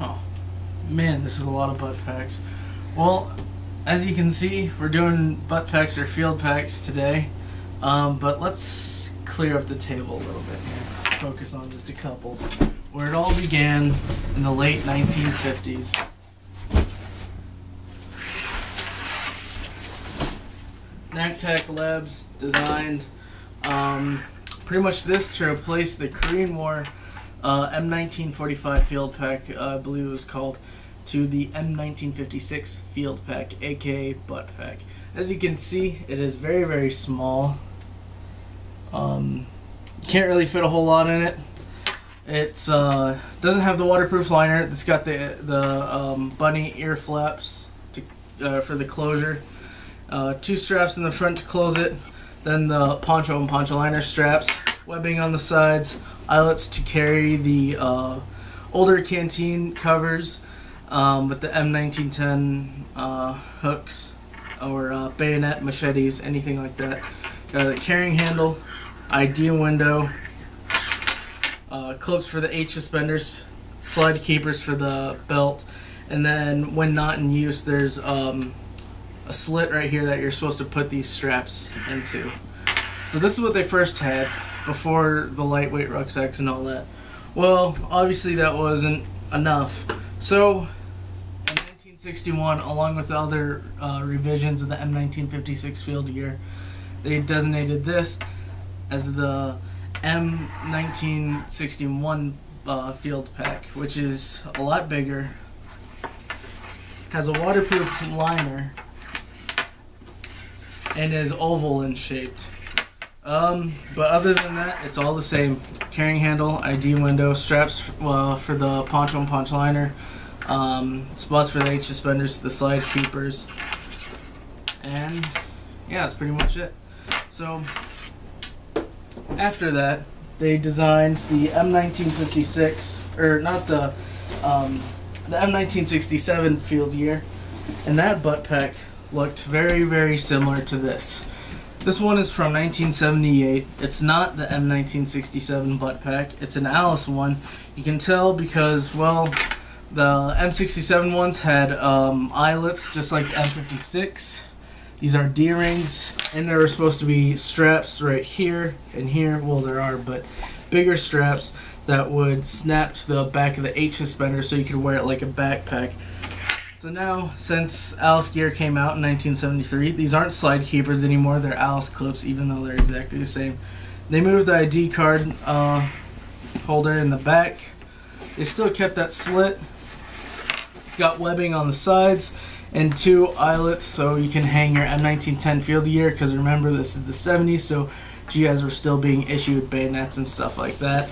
Oh, man, this is a lot of butt packs. Well, as you can see, we're doing butt packs or field packs today. But let's clear up the table a little bit here. Focus on just a couple. Where it all began in the late 1950s. Nagtac Labs designed pretty much this to replace the Korean War M1945 field pack, I believe it was called, to the M1956 field pack, aka butt pack. As you can see, it is very, very small. You can't really fit a whole lot in it. It's doesn't have the waterproof liner. It's got the bunny ear flaps for the closure. 2 straps in the front to close it. Then the poncho and poncho liner straps. Webbing on the sides. Eyelets to carry the older canteen covers with the M1910 hooks or bayonet, machetes, anything like that. Got a carrying handle, ID window, clips for the H suspenders, slide keepers for the belt, and then when not in use, there's a slit right here that you're supposed to put these straps into. So this is what they first had before the lightweight rucksacks and all that. Well, obviously that wasn't enough. So in 1961, along with the other revisions of the M1956 field year, they designated this as the M1961 field pack, which is a lot bigger, has a waterproof liner, and is oval in shaped. But other than that, it's all the same. Carrying handle, ID window, straps for the poncho and poncho liner, spots for the H suspenders, the slide keepers, and yeah, that's pretty much it. So after that, they designed the M1956, or not the M1967 field year, and that butt pack looked very, very similar to this. This one is from 1978. It's not the M1967 butt pack. It's an Alice one. You can tell because, well, the M67 ones had eyelets just like the M56. These are D-rings, and there were supposed to be straps right here and here. Well, there are, but bigger straps that would snap to the back of the H suspender so you could wear it like a backpack. So now, since Alice gear came out in 1973, these aren't slide keepers anymore. They're Alice clips, even though they're exactly the same. They moved the ID card holder in the back. They still kept that slit. It's got webbing on the sides and 2 eyelets so you can hang your M1910 field year, because remember, this is the 70s, so GIs were still being issued bayonets and stuff like that.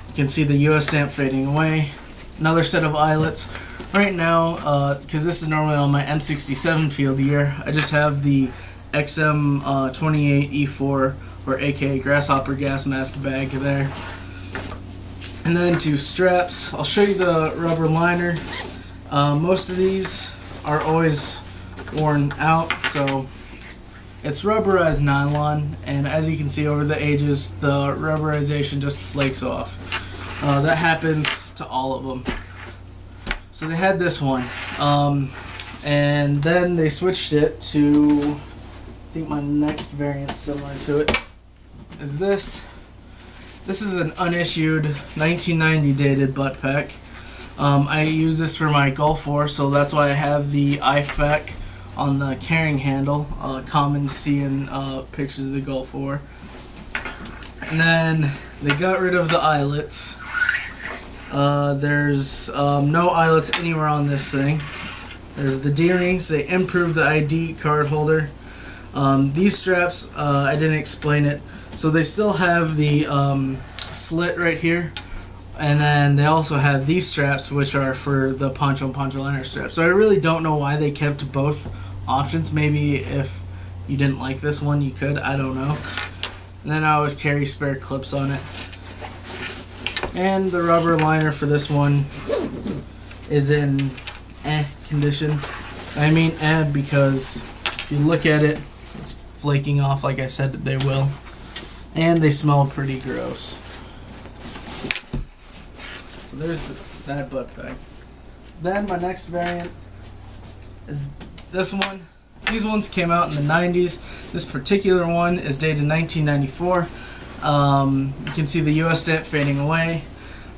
You can see the US stamp fading away. Another set of eyelets. Right now, because this is normally on my M67 field year, I just have the XM28E4, or aka Grasshopper gas mask bag there. And then 2 straps. I'll show you the rubber liner. Most of these are always worn out, so it's rubberized nylon, and as you can see over the ages, the rubberization just flakes off. That happens to all of them. So they had this one, and then they switched it to, I think my next variant similar to it is this. This is an unissued 1990 dated butt pack. I use this for my Gulf War, so that's why I have the IFAC on the carrying handle, common to see in pictures of the Gulf War. And then they got rid of the eyelets. There's no eyelets anywhere on this thing. There's the D-rings. They improved the ID card holder. These straps, I didn't explain it. So they still have the slit right here. And then they also have these straps, which are for the poncho and poncho liner straps. So I really don't know why they kept both options. Maybe if you didn't like this one, you could. I don't know. And then I always carry spare clips on it. And the rubber liner for this one is in condition. I mean because if you look at it, it's flaking off like I said that they will. And they smell pretty gross. So that butt pack. Then my next variant is this one. These ones came out in the 90s. This particular one is dated 1994. You can see the US stamp fading away.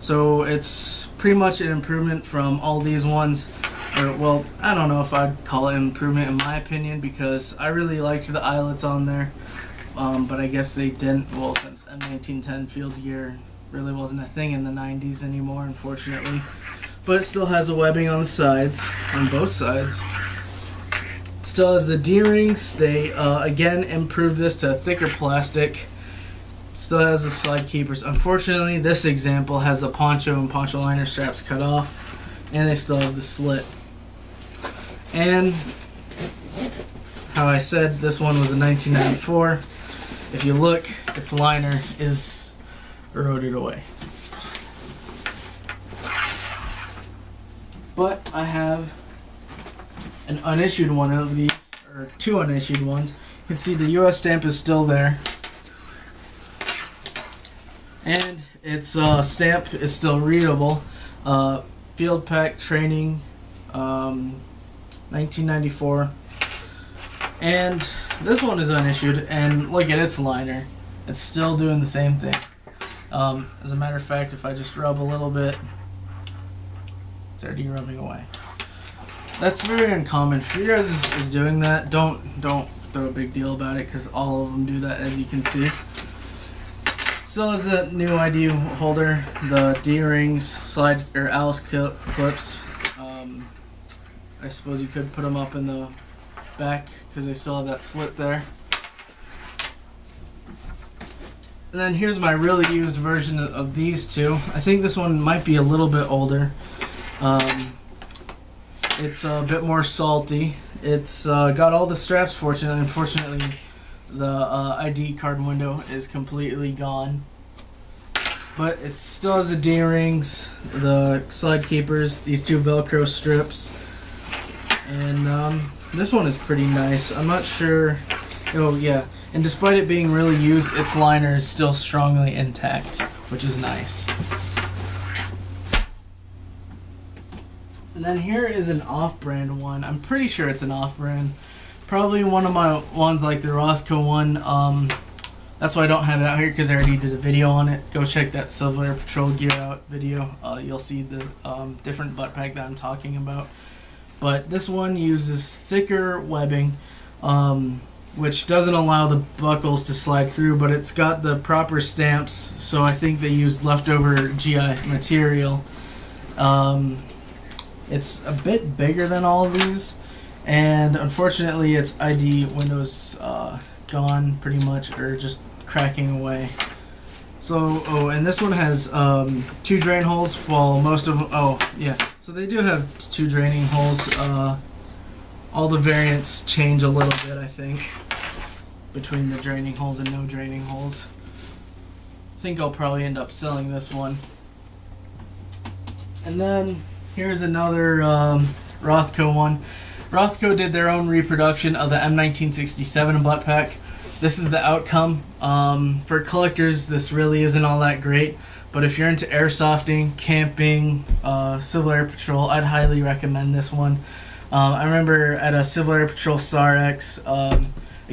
So it's pretty much an improvement from all these ones. Or, well, I don't know if I'd call it an improvement in my opinion, because I really liked the eyelets on there. But I guess they didn't, well, since M1910 field gear really wasn't a thing in the 90s anymore, unfortunately. But it still has a webbing on the sides, on both sides. Still has the D-rings. They, again, improved this to thicker plastic. Still has the slide keepers. Unfortunately, this example has the poncho and poncho liner straps cut off, and they still have the slit. And how I said, this one was in 1994. If you look, its liner is eroded away. But I have an unissued one of these, or two unissued ones. You can see the US stamp is still there. And its stamp is still readable. Field Pack Training, 1994. And this one is unissued, and look at its liner. It's still doing the same thing. As a matter of fact, if I just rub a little bit, it's already rubbing away. That's very uncommon. If you guys is doing that, don't throw a big deal about it, because all of them do that, as you can see. Still has a new ID holder, the D-rings, slide or Alice clips. I suppose you could put them up in the back because they still have that slit there. And then here's my really used version of these two. I think this one might be a little bit older. It's a bit more salty. It's got all the straps, fortunately. Unfortunately, the ID card window is completely gone. But it still has the D-rings, the slide keepers, these two Velcro strips. And this one is pretty nice. I'm not sure. Oh, yeah. And despite it being really used, its liner is still strongly intact, which is nice. And then here is an off-brand one. I'm pretty sure it's an off-brand. Probably one of my ones like the Rothko one. That's why I don't have it out here, because I already did a video on it. Go check that Civil Air Patrol Gear Out video. You'll see the different butt pack that I'm talking about. But this one uses thicker webbing, which doesn't allow the buckles to slide through, but it's got the proper stamps, so I think they used leftover GI material. It's a bit bigger than all of these, and unfortunately its ID window's gone pretty much, or just cracking away. So, and this one has two drain holes, while most of them, so they do have two draining holes. All the variants change a little bit, I think, between the draining holes and no draining holes. I think I'll probably end up selling this one. And then here's another Rothko one. Rothko did their own reproduction of the M1967 butt pack. This is the outcome. For collectors, this really isn't all that great, but if you're into airsofting, camping, Civil Air Patrol, I'd highly recommend this one. I remember at a Civil Air Patrol SAR-X, a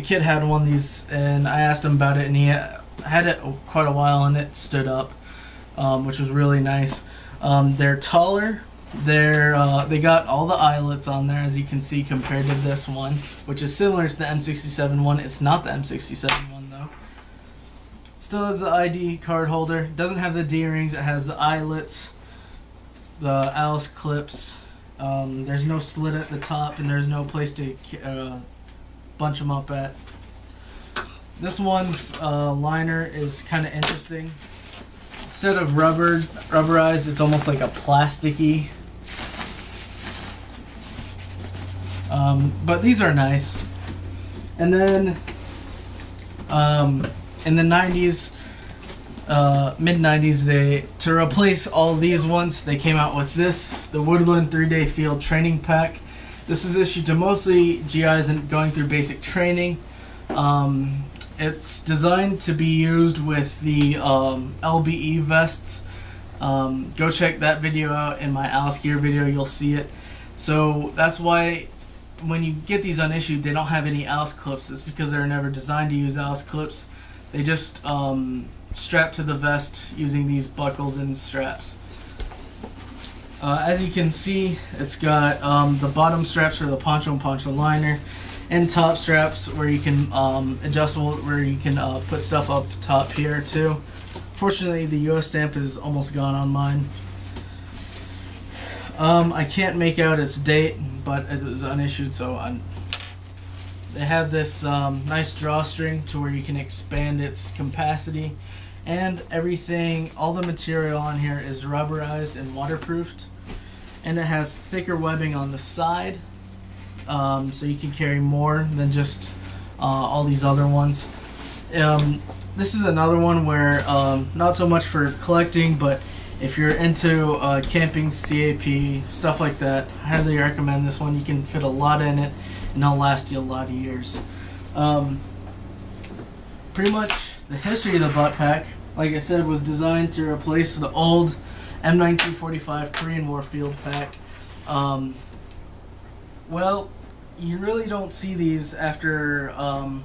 kid had one of these, and I asked him about it, and he had it quite a while, and it stood up, which was really nice. They're taller. They got all the eyelets on there, as you can see, compared to this one, which is similar to the M67 one. It's not the M67 one, though. Still has the ID card holder. Doesn't have the D-rings. It has the eyelets, the Alice clips. There's no slit at the top, and there's no place to bunch them up at. This one's liner is kind of interesting. Instead of rubberized, it's almost like a plasticky. But these are nice. And then in the 90s, mid-90s, to replace all these ones, they came out with this, the Woodland 3-Day Field Training Pack. This was issued to mostly GIs and going through basic training. It's designed to be used with the LBE vests. Go check that video out in my Alice gear video, you'll see it. So that's why when you get these unissued, they don't have any Alice clips. It's because they're never designed to use Alice clips. They just strap to the vest using these buckles and straps. As you can see, it's got the bottom straps for the poncho and poncho liner, and top straps where you can adjustable, where you can put stuff up top here too. Fortunately, the US stamp is almost gone on mine. I can't make out its date, but it was unissued, so they have this nice drawstring to where you can expand its capacity, and everything, all the material on here is rubberized and waterproofed, and it has thicker webbing on the side, so you can carry more than just all these other ones. This is another one where not so much for collecting, but if you're into camping, CAP, stuff like that, I highly recommend this one. You can fit a lot in it, and it'll last you a lot of years. Pretty much the history of the Buttpack, like I said, was designed to replace the old M1945 Korean War field pack. Well, you really don't see these after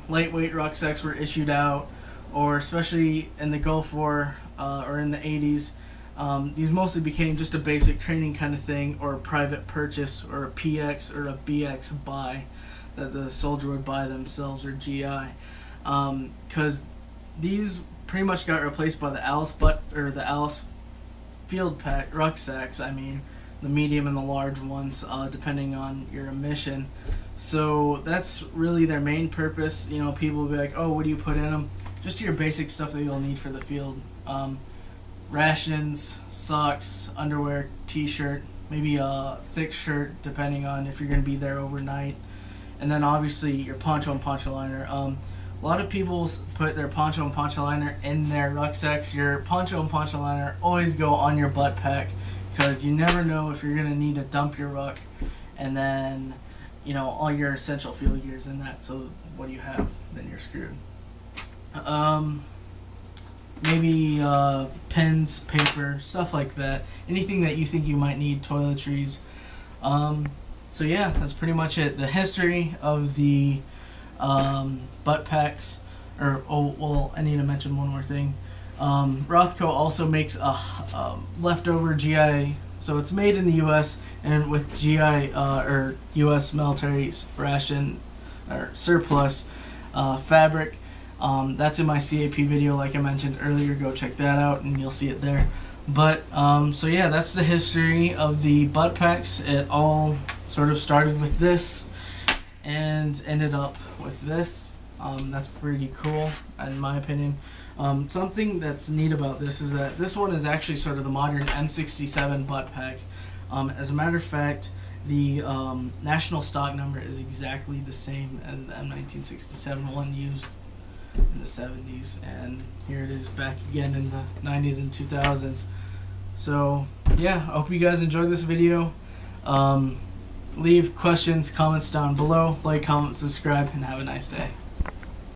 lightweight rucksacks were issued out, or especially in the Gulf War or in the 80s. These mostly became just a basic training kind of thing, or a private purchase, or a PX or a BX buy that the soldier would buy themselves, or GI. Because these pretty much got replaced by the Alice the Alice field pack rucksacks. I mean, the medium and the large ones, depending on your mission. So that's really their main purpose. You know, people will be like, "Oh, what do you put in them?" Just your basic stuff that you'll need for the field. Rations, socks, underwear, t-shirt, maybe a thick shirt depending on if you're going to be there overnight, and then obviously your poncho and poncho liner. A lot of people put their poncho and poncho liner in their rucksacks. Your poncho and poncho liner always go on your butt pack, because you never know if you're going to need to dump your ruck, and then, you know, all your essential field gear's in that, so what do you have? Then you're screwed. Maybe pens, paper, stuff like that. Anything that you think you might need, toiletries. So yeah, that's pretty much it. The history of the butt packs. I need to mention one more thing. Rothko also makes a leftover GI. So it's made in the U.S. and with GI or U.S. military ration or surplus fabric. That's in my CAP video, like I mentioned earlier. Go check that out and you'll see it there. But so yeah, that's the history of the butt packs. It all sort of started with this and ended up with this. That's pretty cool in my opinion. Something that's neat about this is that this one is actually sort of the modern M67 butt pack. As a matter of fact, the national stock number is exactly the same as the M1967 one used in the 70s, and here it is back again in the 90s and 2000s. So yeah, I hope you guys enjoyed this video. Leave questions, comments down below, like, comment, subscribe, and have a nice day.